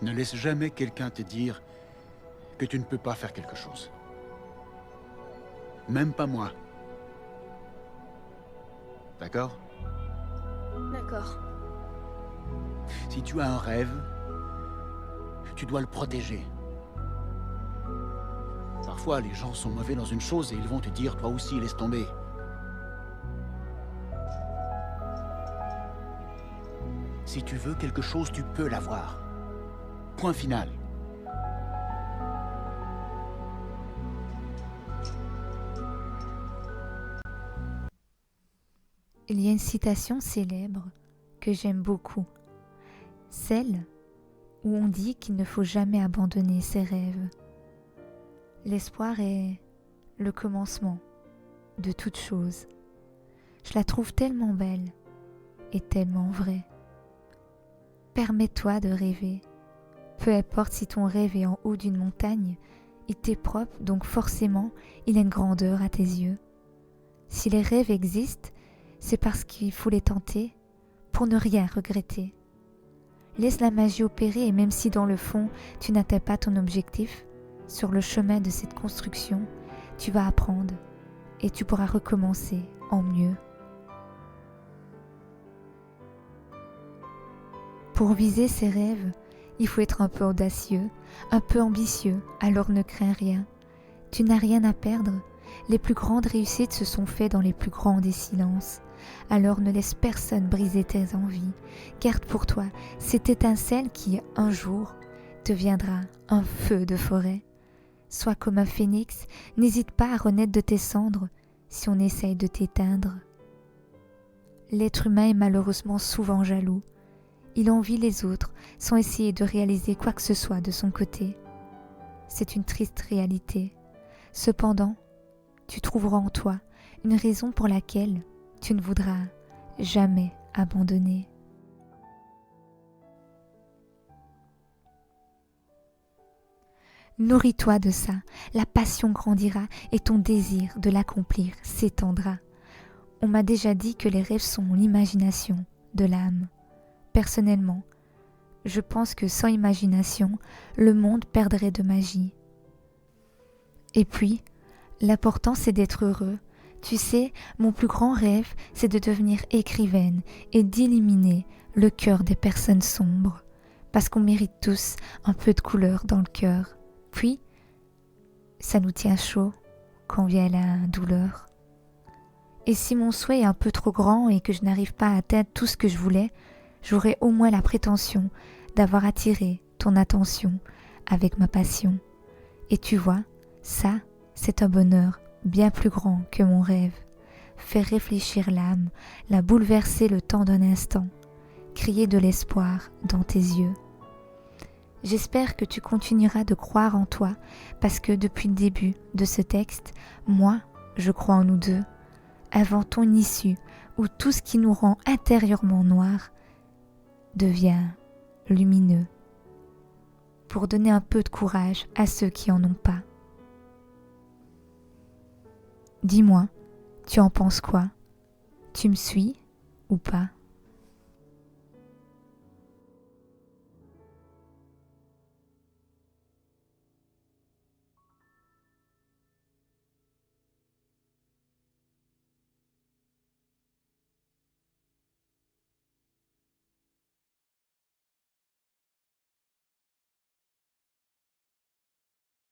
Ne laisse jamais quelqu'un te dire que tu ne peux pas faire quelque chose. Même pas moi. D'accord? D'accord. Si tu as un rêve, tu dois le protéger. Parfois, les gens sont mauvais dans une chose et ils vont te dire, toi aussi, laisse tomber. Si tu veux quelque chose, tu peux l'avoir. Point final. Il y a une citation célèbre que j'aime beaucoup, celle où on dit qu'il ne faut jamais abandonner ses rêves. L'espoir est le commencement de toute chose. Je la trouve tellement belle et tellement vraie. Permets-toi de rêver. Peu importe si ton rêve est en haut d'une montagne, il t'est propre, donc forcément, il a une grandeur à tes yeux. Si les rêves existent, c'est parce qu'il faut les tenter pour ne rien regretter. Laisse la magie opérer et même si dans le fond, tu n'atteins pas ton objectif, sur le chemin de cette construction, tu vas apprendre et tu pourras recommencer en mieux. Pour viser ses rêves, il faut être un peu audacieux, un peu ambitieux, alors ne crains rien. Tu n'as rien à perdre. Les plus grandes réussites se sont faites dans les plus grands des silences. Alors ne laisse personne briser tes envies. Garde pour toi cette étincelle qui, un jour, deviendra un feu de forêt. Sois comme un phénix, n'hésite pas à renaître de tes cendres si on essaye de t'éteindre. L'être humain est malheureusement souvent jaloux. Il envie les autres sans essayer de réaliser quoi que ce soit de son côté. C'est une triste réalité. Cependant, tu trouveras en toi une raison pour laquelle tu ne voudras jamais abandonner. Nourris-toi de ça, la passion grandira et ton désir de l'accomplir s'étendra. On m'a déjà dit que les rêves sont l'imagination de l'âme. Personnellement, je pense que sans imagination, le monde perdrait de magie. Et puis, l'important c'est d'être heureux. Tu sais, mon plus grand rêve, c'est de devenir écrivaine et d'éliminer le cœur des personnes sombres, parce qu'on mérite tous un peu de couleur dans le cœur. Puis, ça nous tient chaud quand vient la douleur. Et si mon souhait est un peu trop grand et que je n'arrive pas à atteindre tout ce que je voulais, j'aurai au moins la prétention d'avoir attiré ton attention avec ma passion. Et tu vois, ça, c'est un bonheur bien plus grand que mon rêve. Faire réfléchir l'âme, la bouleverser le temps d'un instant, crier de l'espoir dans tes yeux. J'espère que tu continueras de croire en toi parce que depuis le début de ce texte, moi, je crois en nous deux. Inventons une issue où tout ce qui nous rend intérieurement noir devient lumineux pour donner un peu de courage à ceux qui en ont pas. Dis-moi, tu en penses quoi? Tu me suis ou pas?